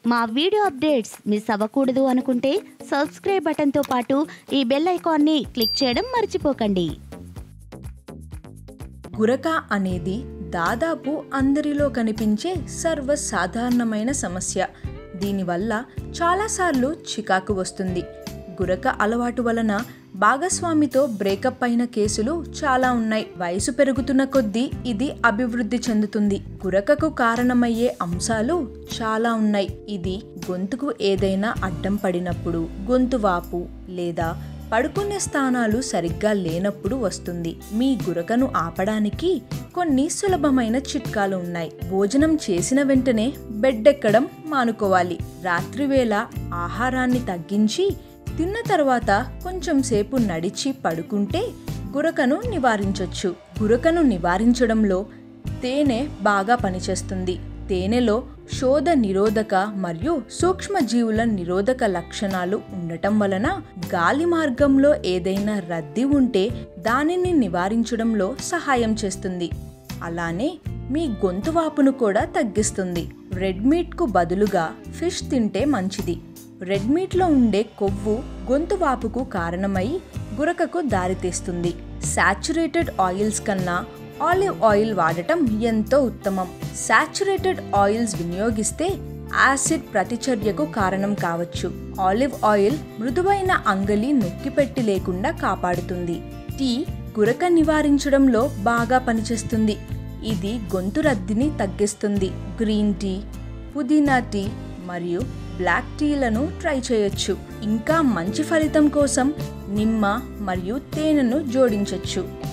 మా video updates miss అవ్వకూడదు అనుకుంటే సబ్స్క్రైబ్ బటన్తో పాటు ఈ బెల్ ఐకాన్ని క్లిక్ చేయడం మర్చిపోకండి. గురక అనేది దాదాపు అందరిలో కనిపించే సర్వసాధారణమైన సమస్య. దీనివల్ల చాలాసార్లు చికాకు వస్తుంది. గురక అలవాటు వలన భాగస్వామితో బ్రేకప్ అయిన కేసులు చాలా ఉన్నాయి. వయసు పెరుగుతున్న కొద్దీ ఇది అభివృద్ధి చెందుతుంది. గురకకు కారణమయ్యే అంశాలు చాలా ఉన్నాయి. ఇది గొంతుకు ఏదైనా అడ్డం పడినప్పుడు, గొంతు వాపు లేదా పడుకునే స్థానాలు సరిగ్గా లేనప్పుడు వస్తుంది. మీ గురకను ఆపడానికి కొన్ని సులభమైన చిట్కాలు ఉన్నాయి. భోజనం చేసిన వెంటనే బెడ్ ఎక్కడం మానుకోవాలి. రాత్రివేళ ఆహారాన్ని తగ్గించి తిన్న తర్వాత కొంచెం సేపు నడిచి పడుకుంటే గురకను నివారించవచ్చు. గురకను నివారించడంలో తేనె బాగా పనిచేస్తుంది. తేనెలో శోథ నిరోధక మరియు సూక్ష్మజీవుల నిరోధక లక్షణాలు ఉండటం వలన గాలి మార్గంలో ఏదైనా రద్దీ ఉంటే దానిని నివారించడంలో సహాయం చేస్తుంది. అలానే మీ గొంతు వాపును కూడా తగ్గిస్తుంది. రెడ్ మీట్కు బదులుగా ఫిష్ తింటే మంచిది. రెడ్ మీట్లో ఉండే కొవ్వు గొంతు వాపుకు కారణమై గురకకు దారితీస్తుంది. సాచురేటెడ్ ఆయిల్స్ కన్నా ఆలివ్ ఆయిల్ వాడటం ఎంతో ఉత్తమం. సాచురేటెడ్ ఆయిల్స్ వినియోగిస్తే యాసిడ్ ప్రతిచర్యకు కారణం కావచ్చు. ఆలివ్ ఆయిల్ మృదువైన అంగలి నొక్కిపెట్టి లేకుండా కాపాడుతుంది. టీ గురక నివారించడంలో బాగా పనిచేస్తుంది. ఇది గొంతు రద్దీని తగ్గిస్తుంది. గ్రీన్ టీ, పుదీనా టీ మరియు బ్లాక్ టీలను ట్రై చేయొచ్చు. ఇంకా మంచి ఫలితం కోసం నిమ్మ మరియు తేనెను జోడించవచ్చు.